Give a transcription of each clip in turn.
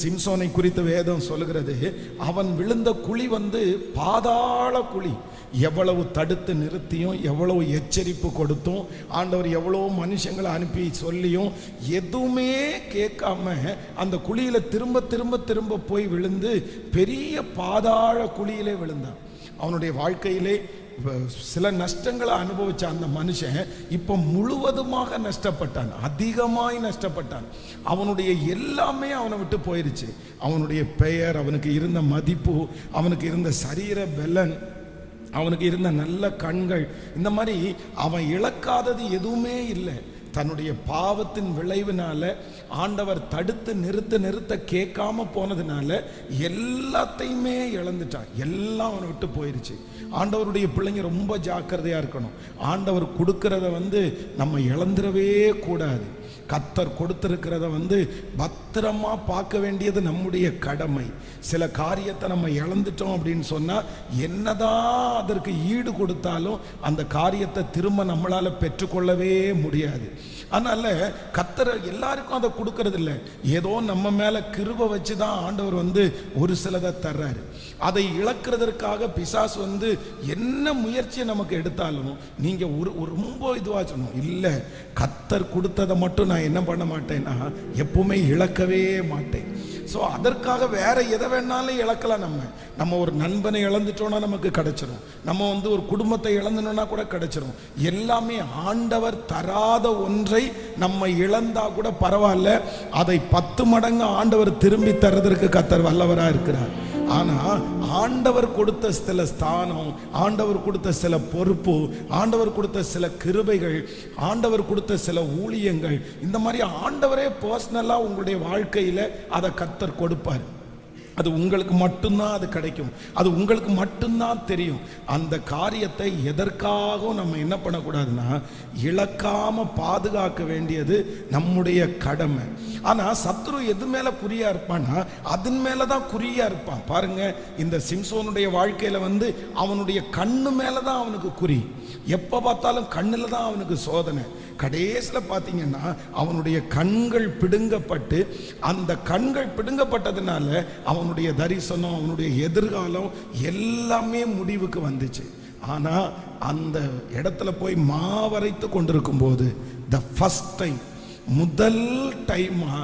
சிம்சோனை குறித்து வேதம் சொல்லுகிறது, அவன் விழுந்த குழி பாதாள குழி. எவ்வளவு தடுத்து நிறுத்தியும், எவ்வளவு எச்சரிப்பு கொடுத்தும், ஆண்டவர் எவ்வளவு மனுஷங்களை அனுப்பி சொல்லியும் எதுவுமே கேட்காம அந்த குழியில திரும்ப திரும்ப திரும்ப போய் விழுந்து பெரிய பாதாள குழியிலே விழுந்தான். அவனுடைய வாழ்க்கையிலே சில நஷ்டங்களை அனுபவிச்ச அந்த மனுஷன் இப்போ முழுவதுமாக நஷ்டப்பட்டான், அதிகமாய் நஷ்டப்பட்டான். அவனுடைய எல்லாமே அவனை விட்டு போயிருச்சு. அவனுடைய பெயர், அவனுக்கு இருந்த மதிப்பு, அவனுக்கு இருந்த சரீர பலன், அவனுக்கு இருந்த நல்ல கண்கள், இந்த மாதிரி அவன் இழக்காதது எதுவுமே இல்லை. தன்னுடைய பாவத்தின் விளைவினால ஆண்டவர் தடுத்து நிறுத்த கேட்காம போனதுனால எல்லாத்தையுமே இழந்துட்டான். எல்லாம் அவனை விட்டு போயிருச்சு. ஆண்டவருடைய பிள்ளைங்க ரொம்ப ஜாக்கிரதையா இருக்கணும். ஆண்டவர் கொடுக்கறத நம்ம இழந்துடவே கூடாது. கர்த்தர் கொடுத்திருக்கிறத பத்திரமா பார்க்க வேண்டியது நம்முடைய கடமை. சில காரியத்தை நம்ம இழந்துட்டோம் அப்படின்னு சொன்னா என்னதான் அதற்கு ஈடு கொடுத்தாலும் அந்த காரியத்தை திரும்ப நம்மளால பெற்றுக்கொள்ளவே முடியாது. அதனால கர்த்தர் எல்லாருக்கும் அதை கொடுக்கறது இல்லை. ஏதோ நம்ம மேல கிருபை வச்சுதான் ஆண்டவர் ஒரு சிலதை தர்றாரு. அதை இழக்கிறதற்காக பிசாசு என்ன முயற்சியை நமக்கு எடுத்தாலும் நீங்க ரொம்ப இதுவா சொல்லணும், இல்லை கர்த்தர் கொடுத்ததை மட்டும் நான் என்ன பண்ண மாட்டேன்னா எப்பவுமே இழக்கவே மாட்டேன். ஸோ அதற்காக வேற எதை வேணாலும் இழக்கலாம். நம்ம ஒரு நண்பனை இழந்துட்டோம்னா நமக்கு கிடைச்சிடும். நம்ம ஒரு குடும்பத்தை இழந்துனோம்னா கூட கிடைச்சிடும். எல்லாமே ஆண்டவர் தராத ஒன்றை நம்ம இழந்தா கூட பரவாயில்ல, அதை 10 மடங்கு ஆண்டவர் திரும்பி தர்றதற்கு கர்த்தர் வல்லவராக இருக்கிறார். ஆனா ஆண்டவர் கொடுத்த சில ஸ்தானம், ஆண்டவர் கொடுத்த சில பொறுப்பு, ஆண்டவர் கொடுத்த சில கிருபைகள், ஆண்டவர் கொடுத்த சில ஊழியங்கள், இந்த மாதிரி ஆண்டவரே பர்சனலா உங்களுடைய வாழ்க்கையில அதை கர்த்தர் கொடுப்பார். அது உங்களுக்கு மட்டும்தான் அது கிடைக்கும். அது உங்களுக்கு மட்டும்தான் தெரியும். அந்த காரியத்தை எதற்காகவும் நம்ம என்ன பண்ணக்கூடாதுன்னா இழக்காம பாதுகாக்க வேண்டியது நம்முடைய கடமை. ஆனா சத்ரு எது மேல குறியா இருப்பான்னா அதன் மேலதான் குறியா இருப்பான். பாருங்க, இந்த சிம்சோனுடைய வாழ்க்கையில அவனுடைய கண்ணு மேலதான் அவனுக்கு குறி. எப்ப பார்த்தாலும் கண்ணுல தான் அவனுக்கு சோதனை. கடைசியில பாத்தீங்கன்னா அவனுடைய கண்கள் பிடுங்கப்பட்டு, அந்த கண்கள் பிடுங்கப்பட்டதுனால அவனுடைய தரிசனம், அவனுடைய எதிர்காலம் எல்லாமே முடிவுக்கு வந்துச்சு. ஆனா அந்த இடத்துல போய் மாவரைத்து கொண்டிருக்கும் போது த ஃபர்ஸ்ட் டைம், முதல் டைமா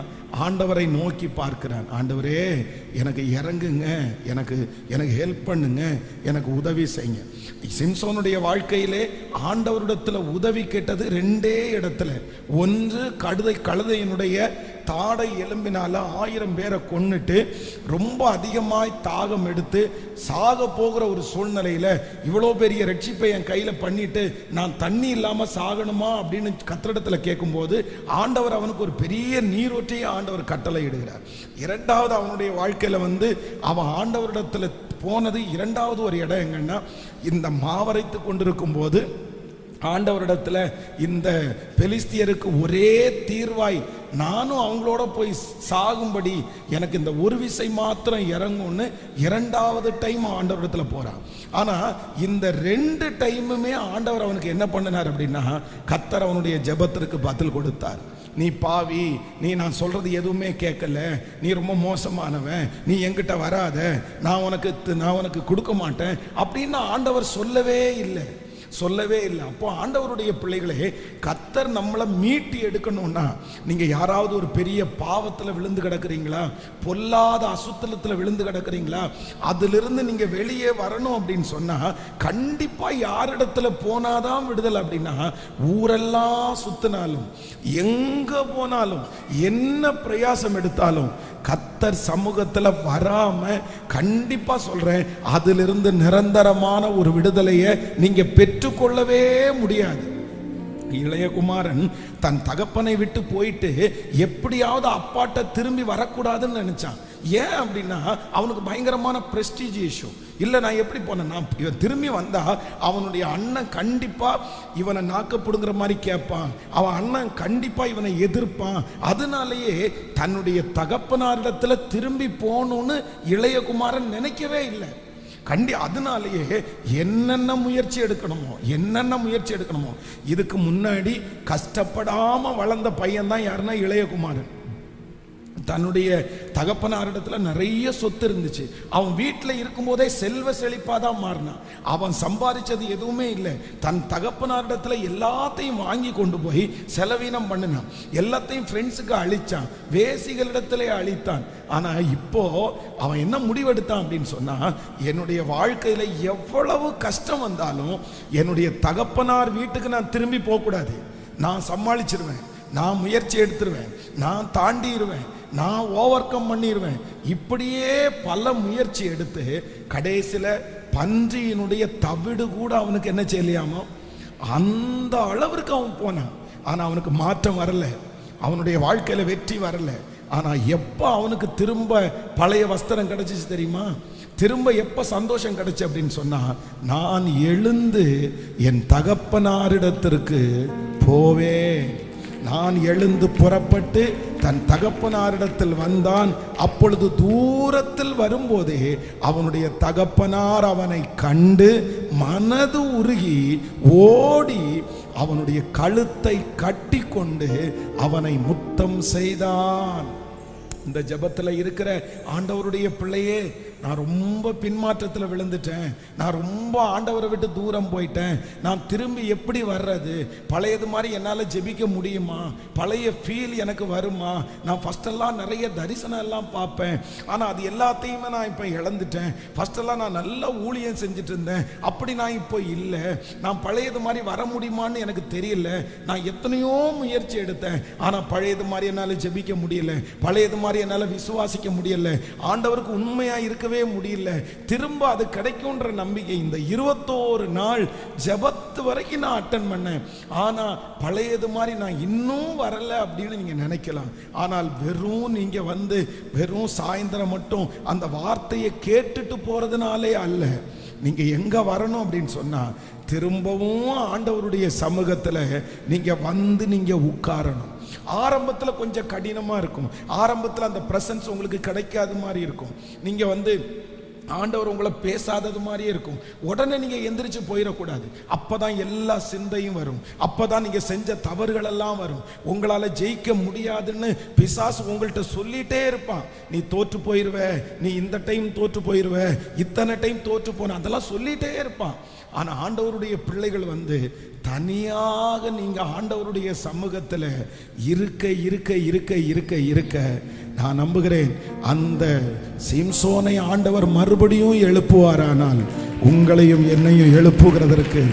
ஆண்டவரை நோக்கி பார்க்கிறான். ஆண்டவரே எனக்கு இறங்குங்க, எனக்கு ஹெல்ப் பண்ணுங்க, எனக்கு உதவி செய்யுங்க. சிம்சோனுடைய வாழ்க்கையிலே ஆண்டவரிடத்துல உதவி கேட்டது 2 இடத்துல. ஒன்று, கழுதையினுடைய தாடை எலும்பினால 1000 பேரை கொன்னுட்டு ரொம்ப அதிகமாய் தாகம் எடுத்து சாக போகிற ஒரு சூழ்நிலையில இவ்வளோ பெரிய ரட்சிப்பை என் கையில பண்ணிட்டு நான் தண்ணி இல்லாம சாகணுமா அப்படின்னு கர்த்தரிடத்துல கேட்கும்போது ஆண்டவர் அவனுக்கு ஒரு பெரிய நீரூற்றையை ஆண்டவர் கட்டளை இடுகிறார். இரண்டாவது அவனுடைய வாழ்க்கையில அவன் ஆண்டவரிடத்துல போனது இரண்டாவது ஒரு இடம் எங்கன்னா, இந்த மாவரைத்து கொண்டிருக்கும் போது ஆண்டவரிடத்துல இந்த பெலிஸ்தியருக்கு ஒரே தீர்வாய் நானும் அவங்களோட போய் சாகும்படி எனக்கு இந்த ஒரு விசை மாத்திரம் இறங்கும்னு இரண்டாவது டைம் ஆண்டவரிடத்துல போறான். ஆனா இந்த 2 டைமுமே ஆண்டவர் அவனுக்கு என்ன பண்ணினார் அப்படின்னா கர்த்தர் அவனுடைய ஜெபத்திற்கு பதில் கொடுத்தார். நீ பாவி, நீ நான் சொல்றது எதுவுமே கேட்கல, நீ ரொம்ப மோசமானவன், நீ என்கிட்ட வராத, நான் உனக்கு கொடுக்க மாட்டேன் அப்படின்னு ஆண்டவர் சொல்லவே இல்லை. அப்போ ஆண்டவருடைய பிள்ளைகளே, கர்த்தர் நம்மளை மீட்டி எடுக்கணும்னா, நீங்க யாராவது ஒரு பெரிய பாவத்துல விழுந்து கிடக்குறீங்களா, பொல்லாத அசுத்தலத்துல விழுந்து கிடக்குறீங்களா, அதிலிருந்து நீங்க வெளியே வரணும் அப்படின்னு சொன்னா கண்டிப்பா யாரிடத்துல போனாதான் விடுதலை அப்படின்னா, ஊரெல்லாம் சுத்தினாலும் எங்க போனாலும் என்ன பிரயாசம் எடுத்தாலும் கர்த்தர் சமூகத்துல வராம கண்டிப்பா சொல்றேன், அதிலிருந்து நிரந்தரமான ஒரு விடுதலையை நீங்க பெற்றுக்கொள்ளவே முடியாது. இளையகுமாரன் தன் தகப்பனை விட்டு போயிட்டு எப்படியாவது அப்பாட்ட திரும்பி வரக்கூடாதுன்னு நினைச்சான். ஏன் அப்படின்னா அவனுக்கு பயங்கரமான பிரஸ்டீஜ் இஷ்யூ. இல்லை, நான் எப்படி போனேன், இவன் திரும்பி வந்தா அவனுடைய அண்ணன் கண்டிப்பா இவனை நாக்கப்படுங்கிற மாதிரி கேட்பான், அவன் அண்ணன் கண்டிப்பா இவனை எதிர்ப்பான். அதனாலேயே தன்னுடைய தகப்பனாரிடத்துல திரும்பி போகணும்னு இளையகுமாரன் நினைக்கவே இல்லை. அதனாலேயே என்னென்ன முயற்சி எடுக்கணுமோ இதுக்கு முன்னாடி கஷ்டப்படாம வளர்ந்த பையன் தான் யாருன்னா இளையகுமாரன். தன்னுடைய தகப்பனாரிடத்துல நிறைய சொத்து இருந்துச்சு. அவன் வீட்டில் இருக்கும்போதே செல்வ செழிப்பாக தான் மாறினான். அவன் சம்பாதிச்சது எதுவுமே இல்லை. தன் தகப்பனாரிடத்துல எல்லாத்தையும் வாங்கி கொண்டு போய் செலவீனம் பண்ணினான். எல்லாத்தையும் ஃப்ரெண்ட்ஸுக்கு அழிச்சான், வேசிகளிடத்திலே அழித்தான். ஆனா இப்போ அவன் என்ன முடிவெடுத்தான் அப்படின்னு சொன்னா, என்னுடைய வாழ்க்கையில எவ்வளவு கஷ்டம் வந்தாலும் என்னுடைய தகப்பனார் வீட்டுக்கு நான் திரும்பி போகக்கூடாது. நான் சமாளிச்சிருவேன், நான் முயற்சி எடுத்துருவேன், நான் தாண்டிடுவேன், நான் ஓவர் கம் பண்ணிடுவேன். இப்படியே பல முயற்சி எடுத்து கடைசியில் பன்றியினுடைய தவிடு கூட அவனுக்கு என்ன செய்யலையாமோ அந்த அளவிற்கு அவன் போனான். ஆனால் அவனுக்கு மாற்றம் வரல, அவனுடைய வாழ்க்கையில் வெற்றி வரல. ஆனால் எப்போ அவனுக்கு திரும்ப பழைய வஸ்திரம் கிடைச்சிச்சு தெரியுமா? திரும்ப எப்போ சந்தோஷம் கிடைச்சு அப்படின்னு சொன்னா, நான் எழுந்து என் தகப்பனாரிடத்திற்கு போவேன். நான் எழுந்து புறப்பட்டு தன் தகப்பனாரிடத்தில் வந்தான். அப்பொழுது தூரத்தில் வரும்போதே அவனுடைய தகப்பனார் அவனை கண்டு மனது உருகி ஓடி அவனுடைய கழுத்தை கட்டி கொண்டு அவனை முத்தம் செய்தான். இந்த ஜெபத்தில் இருக்கிற ஆண்டவருடைய பிள்ளையே, நான் ரொம்ப பின்மாற்றத்தில் விழுந்துட்டேன், நான் ரொம்ப ஆண்டவரை விட்டு தூரம் போயிட்டேன், நான் திரும்பி எப்படி வர்றது? பழையது மாதிரி என்னால் ஜெபிக்க முடியுமா? பழைய ஃபீல் எனக்கு வருமா? நான் ஃபஸ்ட்டெல்லாம் நிறைய தரிசனம் எல்லாம் பார்ப்பேன், ஆனால் அது எல்லாத்தையுமே நான் இப்போ இழந்துட்டேன். ஃபஸ்ட்டெல்லாம் நான் நல்ல ஊழியம் செஞ்சுட்டு இருந்தேன், அப்படி நான் இப்போ இல்லை. நான் பழையது மாதிரி வர முடியுமான்னு எனக்கு தெரியல. நான் எத்தனையோ முயற்சி எடுத்தேன், ஆனால் பழையது மாதிரி என்னால் ஜெபிக்க முடியல, பழையது மாதிரி என்னால் விசுவாசிக்க முடியல, ஆண்டவருக்கு உண்மையாக இருக்க முடியல. திரும்ப அது கிடைக்கும்ன்ற நம்பிக்கை. இந்த 21 நாள் ஜெபத்து வரைக்கும் நான் அட்டன் பண்ணேன், ஆனா பழையது மாதிரி நான் இன்னும் வரல அப்படின்னு நீங்க நினைக்கலாம். ஆனால் வெறும் நீங்க வந்து வெறும் சாயந்தரம் மட்டும் அந்த வார்த்தையை கேட்டுட்டு போறதுனாலே அல்ல. நீங்க எங்க வரணும் அப்படின்னு சொன்னா, திரும்பவும் ஆண்டவருடைய சமூகத்துல நீங்க வந்து நீங்க உட்காரணும். ஆரம்பத்தில் கொஞ்சம் கடினமாக இருக்கும், ஆரம்பத்தில் அந்த பிரசன்ஸ் உங்களுக்கு கிடைக்காத மாதிரி இருக்கும். நீங்கள் வந்து ஆண்டவர் உங்களை பேசாதது மாதிரியே இருக்கும். உடனே நீங்கள் எந்திரிச்சு போயிடக்கூடாது. அப்போ தான் எல்லா சிந்தையும் வரும், அப்போ தான் நீங்கள் செஞ்ச தவறுகள் எல்லாம் வரும். உங்களால் ஜெயிக்க முடியாதுன்னு பிசாசு உங்கள்கிட்ட சொல்லிகிட்டே இருப்பான். நீ தோற்று போயிடுவ, நீ இந்த டைம் தோற்று போயிடுவ, இத்தனை டைம் தோற்று போன, அதெல்லாம் சொல்லிகிட்டே இருப்பான். ஆனால் ஆண்டவருடைய பிள்ளைகள் வந்து தனியாக நீங்கள் ஆண்டவருடைய சமூகத்தில் இருக்க இருக்க இருக்க இருக்க இருக்க நான் நம்புகிறேன், அந்த சிம்சோனை ஆண்டவர் மறுபடியும் எழுப்புவாரானால் உங்களையும் என்னையும் எழுப்புகிறதற்கு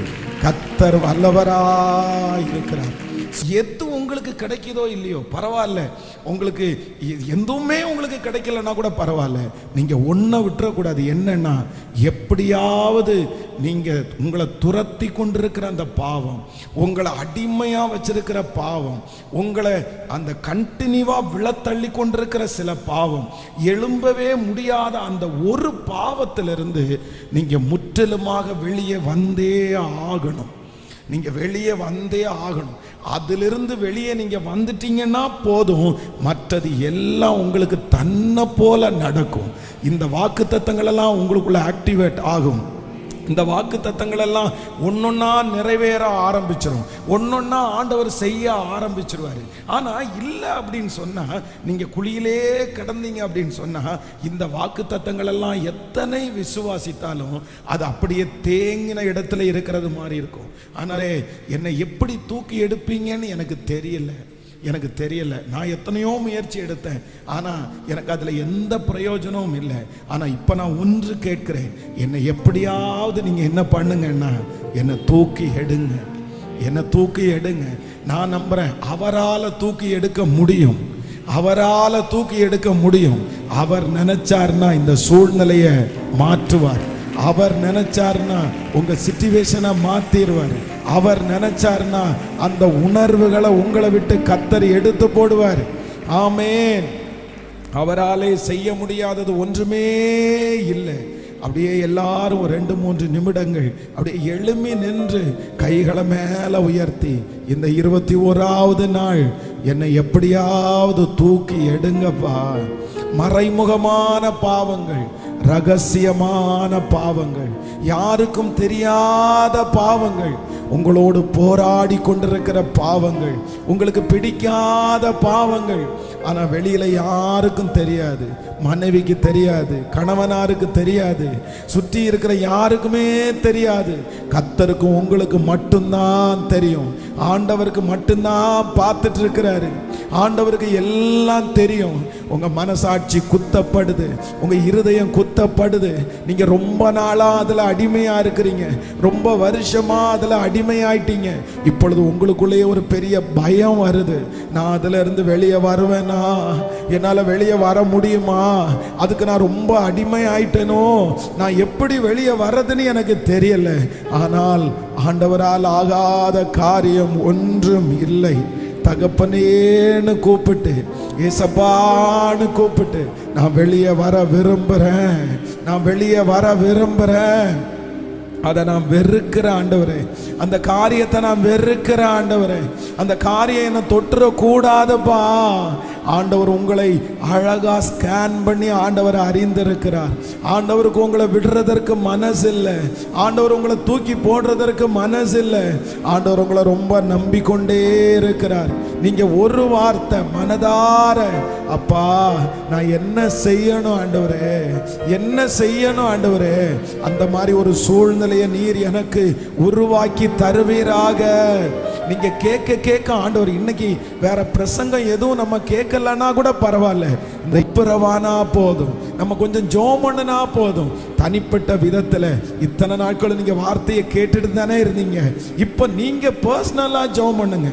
கர்த்தர் வல்லவராய் இருக்கிறார். எது உங்களுக்கு கிடைக்குதோ இல்லையோ பரவாயில்ல, உங்களுக்கு எதுவுமே உங்களுக்கு கிடைக்கலன்னா கூட பரவாயில்ல, நீங்க ஒன்றை விட்டுறக்கூடாது. என்னன்னா, எப்படியாவது நீங்க உங்களை துரத்தி கொண்டிருக்கிற அந்த பாவம், உங்களை அடிமையா வச்சிருக்கிற பாவம், உங்களை அந்த கண்டினியூவா விழத்தள்ளி கொண்டிருக்கிற சில பாவம், எழும்பவே முடியாத அந்த ஒரு பாவத்திலிருந்து நீங்க முற்றிலுமாக வெளியே வந்தே ஆகணும். நீங்க வெளியே வந்தே ஆகணும். அதிலிருந்து வெளியே நீங்க வந்துட்டீங்கன்னா போதும், மற்றது எல்லாம் உங்களுக்கு தன்னை போல நடக்கும். இந்த வாக்குத்தத்தங்கள் எல்லாம் உங்களுக்குள்ள ஆக்டிவேட் ஆகும். இந்த வாக்கு தத்தங்கள் எல்லாம் ஒன்னொன்னா நிறைவேற ஆரம்பிச்சிடும், ஒன்னொன்னா ஆண்டவர் செய்ய ஆரம்பிச்சிருவாரு. ஆனா இல்லை அப்படின்னு சொன்னா, நீங்க குழியிலே கிடந்தீங்க அப்படின்னு சொன்னா, இந்த வாக்கு தத்தங்கள் எல்லாம் எத்தனை விசுவாசித்தாலும் அது அப்படியே தேங்கின இடத்துல இருக்கிறது மாதிரி இருக்கும். ஆனாலே என்னை எப்படி தூக்கி எடுப்பீங்கன்னு எனக்கு தெரியல. நான் எத்தனையோ முயற்சி எடுத்தேன், ஆனால் எனக்கு அதில் எந்த பிரயோஜனமும் இல்லை. ஆனால் இப்போ நான் ஒன்று கேட்கிறேன், என்னை எப்படியாவது நீங்கள் என்ன பண்ணுங்கன்னா, என்னை தூக்கி எடுங்க. நான் நம்புகிறேன், அவரால் தூக்கி எடுக்க முடியும். அவர் நினைச்சார்னா இந்த சூழ்நிலையை மாற்றுவார். அவர் நினைச்சார்னா உங்க சிச்சுவேஷனை மாத்திடுவார். அவர் நினைச்சார்னா அந்த உணர்வுகளை உங்களை விட்டு கர்த்தர் எடுத்து போடுவார். ஆமென். அவராலே செய்ய முடியாதது ஒன்றுமே இல்லை. அப்படியே எல்லாரும் 2-3 நிமிடங்கள் அப்படியே எழும்பி நின்று கைகளை மேல உயர்த்தி, இந்த 21வது நாள் என்னை எப்படியாவது தூக்கி எடுங்கப்பா. மறைமுகமான பாவங்கள், ரகசியமான பாவங்கள், யாருக்கும் தெரியாத பாவங்கள், உங்களோடு போராடி கொண்டிருக்கிற பாவங்கள், உங்களுக்கு பிடிக்காத பாவங்கள், ஆனா வெளியில யாருக்கும் தெரியாது. மனைவிக்கு தெரியாது, கணவனாருக்கு தெரியாது, சுற்றி இருக்கிற யாருக்குமே தெரியாது. கர்த்தருக்கும் உங்களுக்கு மட்டும்தான் தெரியும். ஆண்டவருக்கு மட்டும்தான் பார்த்துட்டு இருக்கிறாரு. ஆண்டவருக்கு எல்லாம் தெரியும். உங்க மனசாட்சி குத்தப்படுது, உங்க இருதயம் குத்தப்படுது. நீங்க ரொம்ப நாளா அதுல அடிமையா இருக்கிறீங்க, ரொம்ப வருஷமா அதுல அடிமையாயிட்டீங்க. இப்பொழுது உங்களுக்குள்ளேயே ஒரு பெரிய பயம் வருது. நான் அதுல இருந்து வெளியே வருவேனா? என்னால வெளியே வர முடியுமா? அதுக்கு நான் ரொம்ப அடிமை ஆயிட்டேனோ? நான் எப்படி வெளியே வர்றதுன்னு எனக்கு தெரியல. ஆனால் ஆண்டவரால் ஆகாத காரியம் ஒன்றும் இல்லை. தகப்பனேன்னு கூப்பிட்டு, ஏசப்பான்னு கூப்பிட்டு, நான் வெளியே வர விரும்புறேன், நான் வெளியே வர விரும்புறேன். அதை நான் வெறுக்கிற ஆண்டவரே, அந்த காரியத்தை நான் வெறுக்கிற ஆண்டவரே, அந்த காரியம் என்ன தொட்டுற கூடாதப்பா. ஆண்டவர் உங்களை அழகா ஸ்கேன் பண்ணி ஆண்டவர் அறிந்திருக்கிறார். ஆண்டவருக்கு உங்களை விடுறதற்கு மனசு இல்லை. ஆண்டவர் உங்களை தூக்கி போடுறதற்கு மனசு இல்லை. ஆண்டவர் உங்களை ரொம்ப நம்பிக்கொண்டே இருக்கிறார். நீங்க ஒரு வார்த்தை மனதார, அப்பா நான் என்ன செய்யணும் ஆண்டவரே, என்ன செய்யணும் ஆண்டவரே, அந்த மாதிரி ஒரு சூழ்நிலையை நீர் எனக்கு உருவாக்கி தருவீராக. நீங்க கேட்க கேட்க ஆண்டவர், இன்னைக்கு வேற பிரசங்கம் எதுவும் நம்ம கேட்கலன்னா கூட பரவாயில்ல, இந்த இப்பரவானா போதும், நம்ம கொஞ்சம் ஜெபம் பண்ணுனா போதும். தனிப்பட்ட விதத்துல இத்தனை நாட்கள் நீங்க வார்த்தையை கேட்டுட்டு தானே இருந்தீங்க. இப்ப நீங்க பர்சனலா ஜெபம் பண்ணுங்க.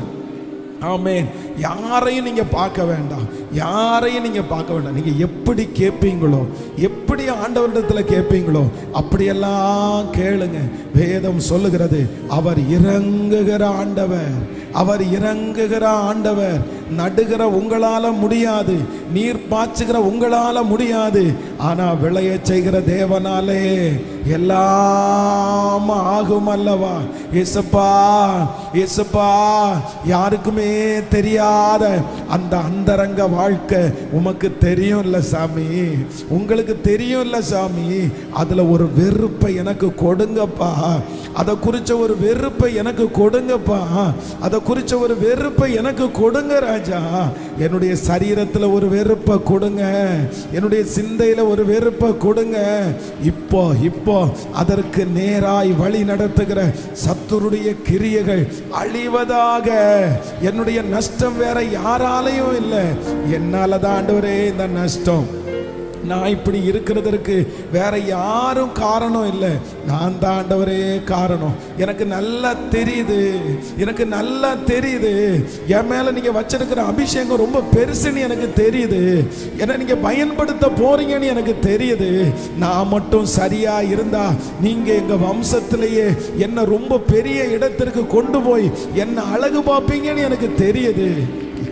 ஆமென். யாரையும் நீங்க பார்க்க வேண்டாம், யாரையும் நீங்க பார்க்க வேண்டாம். நீங்க எப்படி கேட்பீங்களோ, எப்படி ஆண்டவரிடத்துல கேட்பீங்களோ அப்படியெல்லாம் கேளுங்க. வேதம் சொல்லுகிறது, அவர் இறங்குகிற ஆண்டவர், அவர் இறங்குகிற ஆண்டவர். நடுகிற உங்களால முடியாது, நீர் பாய்ச்சுகிற உங்களால முடியாது, ஆனா விளைய செய்கிற தேவனாலே எல்லாம் ஆகும் அல்லவா? இயேசுப்பா, இயேசுப்பா, யாருக்குமே தெரியாத அந்த அந்தரங்க வாழ்க்கை உமக்கு தெரியும் இல்ல சாமி, உங்களுக்கு தெரியும் இல்ல சாமி. அதுல ஒரு வெறுப்பை எனக்கு கொடுங்கப்பா, அதை குறிச்ச ஒரு வெறுப்பை எனக்கு கொடுங்கப்பா, அதை குறிச்ச ஒரு வெறுப்பை எனக்கு கொடுங்க ராஜா. என்னுடைய சரீரத்துல ஒரு வெறுப்பை கொடுங்க, என்னுடைய சிந்தையில ஒரு வெறுப்பை கொடுங்க. இப்போ இப்போ அதற்கு நேராய் வழி நடத்துகிற சத்துருடைய கிரியைகள் அழிவதாக. என்னுடைய நஷ்டம் வேற யாராலையும் இல்லை, என்னால தான் ஆண்டவரே இந்த நஷ்டம். நான் இப்படி இருக்கிறதற்கு வேற யாரும் காரணம் இல்லை, நான் தான் ஆண்டவரே காரணம். எனக்கு நல்லா தெரியுது, எனக்கு நல்லா தெரியுது, என் மேல நீங்க வச்சிருக்கிற அபிஷேகம் ரொம்ப பெருசுன்னு எனக்கு தெரியுது, என்ன நீங்க பயன்படுத்த போறீங்கன்னு எனக்கு தெரியுது. நான் மட்டும் சரியா இருந்தா நீங்க எங்க வம்சத்திலேயே என்ன ரொம்ப பெரிய இடத்திற்கு கொண்டு போய் என்ன அழகு பார்ப்பீங்கன்னு எனக்கு தெரியுது.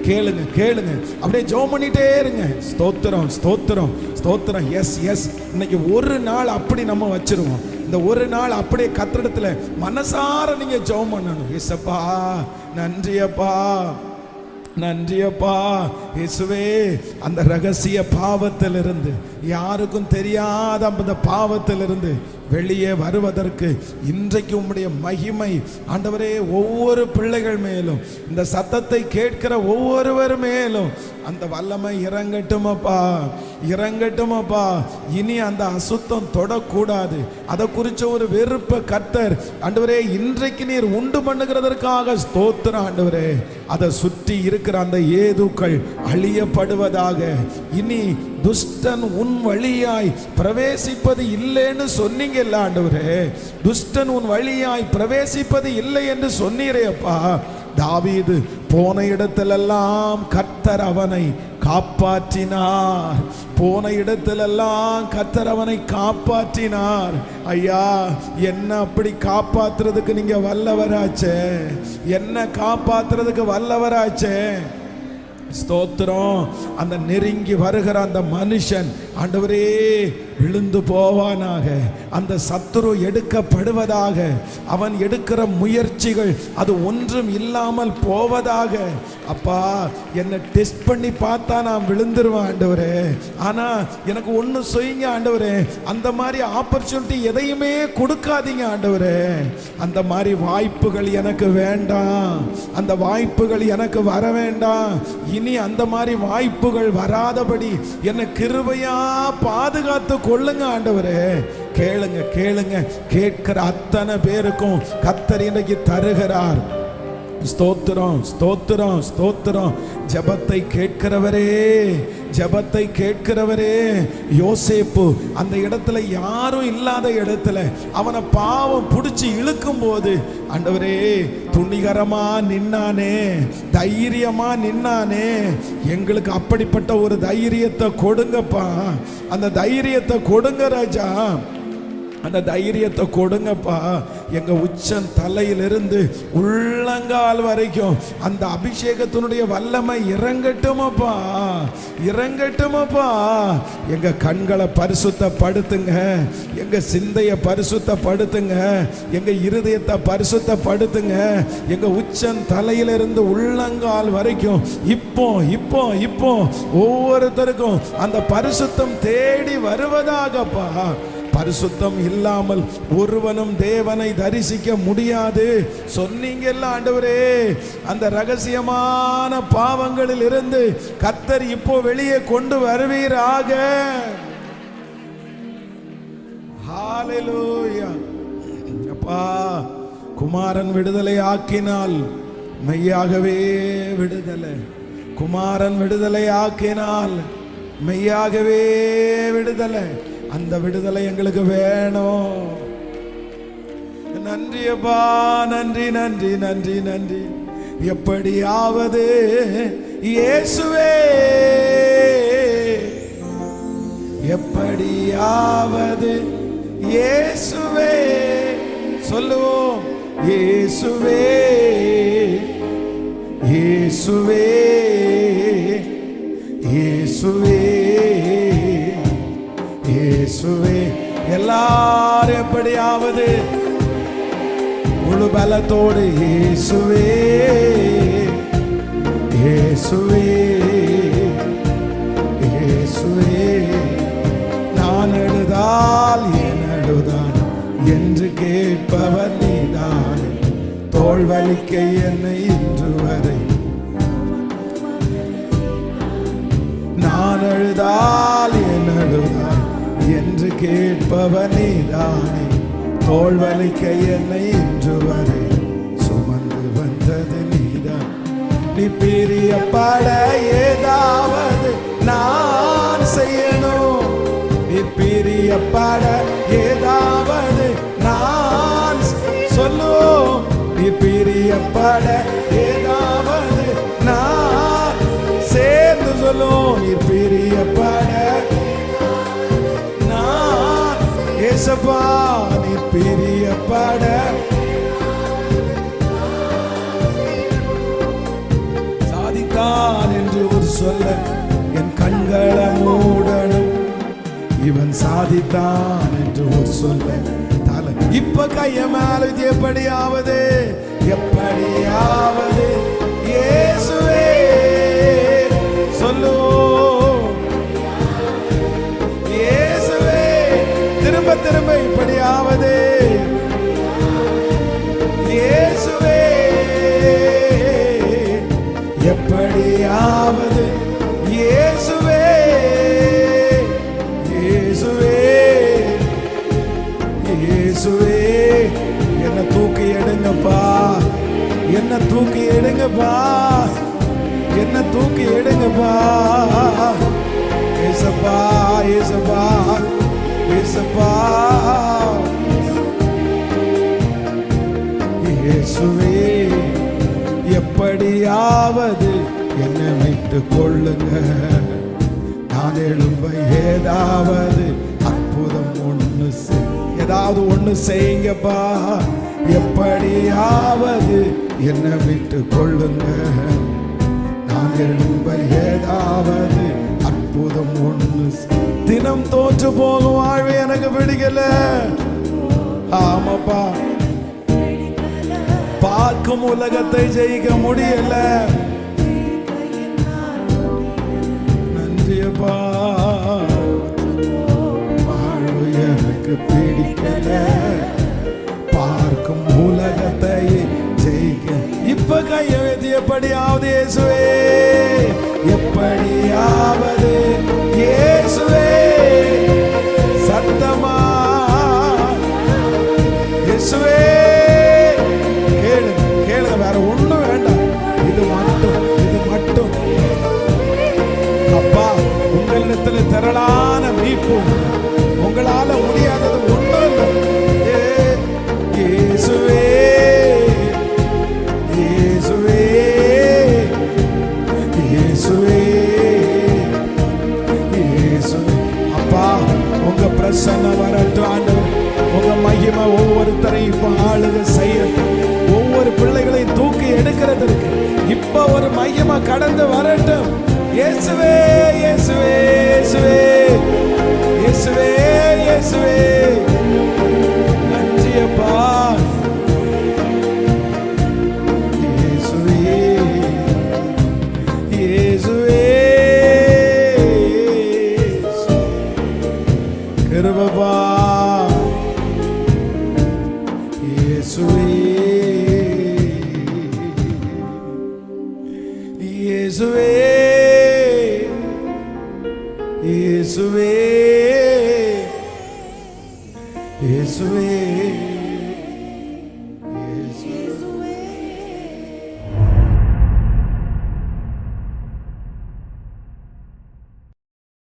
கேளுங்க கேளுங்க, அப்படியே ஜெபம் பண்ணிட்டே இருங்க. ஸ்தோத்திரம் ஸ்தோத்திரம் ஸ்தோத்திரம். எஸ் எஸ், இன்னைக்கு ஒரு நாள் அப்படி நம்ம வச்சிருவோம். இந்த ஒரு நாள் அப்படியே கர்த்தரிடத்துல மனசார நீங்க ஜெபம் பண்ணணும். இயேசப்பா நன்றியப்பா, நன்றியப்பா. இயேசுவே, அந்த ரகசிய பாவத்திலிருந்து, யாருக்கும் தெரியாத அந்த பாவத்திலிருந்து வெளியே வருவதற்கு இன்றைக்கு உம்முடைய மகிமை ஆண்டவரே ஒவ்வொரு பிள்ளைகள் மேலும், இந்த சத்தத்தை கேட்கிற ஒவ்வொருவர் மேலும் அந்த வல்லமை இறங்கட்டும் அப்பா, இறங்கட்டும் அப்பா. இனி அந்த அசுத்தம் தொடக்கூடாது. அதை குறிச்ச ஒரு வெறுப்பை கர்த்தர் ஆண்டவரே இன்றைக்கு நீர் உண்டு பண்ணுகிறதற்காக ஸ்தோத்திரம் ஆண்டவரே. அதை சுற்றி இருக்கிற அந்த ஏதுக்கள் அழியப்படுவதாக. இனி துஷ்டன் உன் வழியாய் பிரவேசிப்பது இல்லைன்னு சொன்னீங்கல்ல ஆண்டவரே, துஷ்டன் உன் வழியாய் பிரவேசிப்பது இல்லை என்று சொன்னீரே அப்பா. தாவீது போன இடத்திலெல்லாம் கர்த்தர் அவனை காப்பாற்றினார், போன இடத்திலெல்லாம் கர்த்தர் அவனை காப்பாற்றினார். ஐயா, என்ன அப்படி காப்பாத்துறதுக்கு நீங்க வல்லவராச்சே, என்ன காப்பாத்துறதுக்கு வல்லவராச்சே. ஸ்தோத்திரம். அந்த நெருங்கி வருகிற அந்த மனுஷன் ஆண்டவரே விழுந்து போவானாக. அந்த சத்துரு எடுக்கப்படுவதாக. அவன் எடுக்கிற முயற்சிகள் அது ஒன்றும் இல்லாமல் போவதாக. அப்பா, என்னை டெஸ்ட் பண்ணி பார்த்தா நான் விழுந்துருவேன் ஆண்டவரே, ஆனா எனக்கு ஒன்று செய்யுங்க ஆண்டவரே. அந்த மாதிரி ஆப்பர்ச்சுனிட்டி எதையுமே கொடுக்காதீங்க ஆண்டவரே. அந்த மாதிரி வாய்ப்புகள் எனக்கு வேண்டாம். அந்த வாய்ப்புகள் எனக்கு வர வேண்டாம். இனி அந்த மாதிரி வாய்ப்புகள் வராதபடி என்னை கிருபையா பாதுகாத்து கொள்ளுங்க ஆண்டவரே. கேளுங்க கேளுங்க. கேட்கிற அத்தனை பேருக்கும் கர்த்தர் இன்னைக்கு தருகிறார். ஸ்தோத்திரம் ஸ்தோத்திரம் ஸ்தோத்திரம். ஜெபத்தை கேட்கிறவரே, ஜெபத்தை கேட்கிறவரே. யோசேப்பு அந்த இடத்துல யாரும் இல்லாத இடத்துல அவனை பாவம் பிடிச்சி இழுக்கும் போது ஆண்டவரே துணிகரமா நின்னானே, தைரியமா நின்னானே. எங்களுக்கு அப்படிப்பட்ட ஒரு தைரியத்தை கொடுங்கப்பா. அந்த தைரியத்தை கொடுங்க ராஜா. அந்த தைரியத்தை கொடுங்கப்பா. எங்க உச்சம் தலையிலிருந்து உள்ளங்கால் வரைக்கும் அந்த அபிஷேகத்தினுடைய வல்லமை இறங்கட்டுமப்பா, இறங்கட்டுமப்பா. எங்க கண்களை பரிசுத்தப்படுத்துங்க, எங்க சிந்தையை பரிசுத்தப்படுத்துங்க, எங்க இருதயத்தை பரிசுத்தப்படுத்துங்க. எங்க உச்சம் தலையிலிருந்து உள்ளங்கால் வரைக்கும் இப்போ இப்போ இப்போ ஒவ்வொருத்தருக்கும் அந்த பரிசுத்தம் தேடி வருவதாகப்பா. பரிசுத்தம் இல்லாமல் ஒருவனும் தேவனை தரிசிக்க முடியாது சொன்னீங்கல்ல ஆண்டவரே. அந்த ரகசியமான பாவங்களில் இருந்து கர்த்தர் இப்போ வெளியே கொண்டு வருவீராக. ஹalleluya. அப்பா, குமாரன் விடுதலை ஆக்கினால் மெய்யாகவே விடுதலை. குமாரன் விடுதலை ஆக்கினால் மெய்யாகவே விடுதலை. அந்த விடுதலை எங்களுக்கு வேணும். நன்றி அப்பா, நன்றி நன்றி நன்றி நன்றி. எப்படியாவது இயேசுவே, எப்படியாவது இயேசுவே, சொல்லுவோம் இயேசுவே, இயேசுவே, இயேசுவே, இயேசுவே. எல்லாரும் எப்படியாவது முழு பலத்தோடு இயேசுவே, இயேசுவே, இயேசுவே. நான் எழுதால் என் எழுதான் என்று கேட்பவர் நீதான். தோள் வலிக்க என்னை இன்று வரை நான் அழுதால் என் அழுதாய் என்று கேட்பவர் நீதானே. தோள் வலிக்க என்னை இன்று வரை சுமந்து வந்தது நீதான். நீ பிரியப்பட ஏதாவது நான் செய்யணும். நீ பிரியப்பட ஏதாவது நான் சொல்லுவோம். நீ பிரியப்பட ஏதாவது நான் சேர்ந்து சொல்லுவோம். நீ பிரியப்பட நான் ஏசப்பா, நீ பிரியப்பட சாதித்தான் என்று ஒரு சொல்ல என் கண்களை மூடணும். இவன் சாதித்தான் என்று ஒரு சொல்ல தலை இப்ப கைய மேல எப்படியாவது, எப்படியாவது இயேசுவே சொல்லுவோம். இயேசுவே திரும்ப திரும்ப இப்படியாவது இயேசுவே, எப்படியாவது இயேசுவே, இயேசுவே, இயேசுவே. என்ன தூக்கி எடுங்கப்பா, என்ன தூக்கி எடுங்கப்பா, என்ன தூக்கி எடுங்கப்பா. ஏசப்பா, ஏசப்பா, ஏசப்பா, இயேசுவே. எப்படியாவது என்னை விட்டு கொள்ளுங்க. நான் எழும்ப ஏதாவது அற்புதம் ஒன்று ஏதாவது ஒன்று செய்யுங்கப்பா. எப்படியாவது என்னை விட்டு கொள்ளுங்க. நான் எழும்ப ஏதாவது அற்புதம் ஒன்று. தினம் தோற்று போகும் வாழ்வு எனக்கு பிடிக்கல. ஆமாப்பா, பார்க்கும் உலகத்தை ஜெயிக்க முடியல. நன்றியப்பா, வாழ்வு எனக்கு பிடிக்கல. பார்க்கும் உலகத்தை ஜெயிக்க இப்ப கைய வைத்து எப்படியாவது இயேசுவே, எப்படியாவது இயேசுவே, சத்தமா இயேசுவே, கேளுங்க கேளுங்க, வேற ஒண்ணும் வேண்டாம். இது மட்டும், இது மட்டும். அப்பா, உங்களிடத்தில் திரளான மீட்பு, உங்களால முடியாதது ஒண்ணும் இல்லை. இயேசுவே, இயேசுவே, இயேசுவே, இயேசுவே. அப்பா, உங்க பிரசன்னம் வரட்டும் ஆண்டவர். உங்க மகிமை ஒவ்வொருத்தரையும் இப்ப ஆளுக செய்யட்டும். ஒவ்வொரு பிள்ளைகளையும் தூக்கி எடுக்கிறதுக்கு இப்ப ஒரு மகிமை கடந்து வரட்டும். இயேசுவே, இயேசுவே, இயேசுவே, இயேசுவே, இயேசுவே. நன்றி அப்பா. இயேசுவே, இயேசுவே, கிருபைப்பா. இயேசுவே, இயேசுவே, இயேசுவே.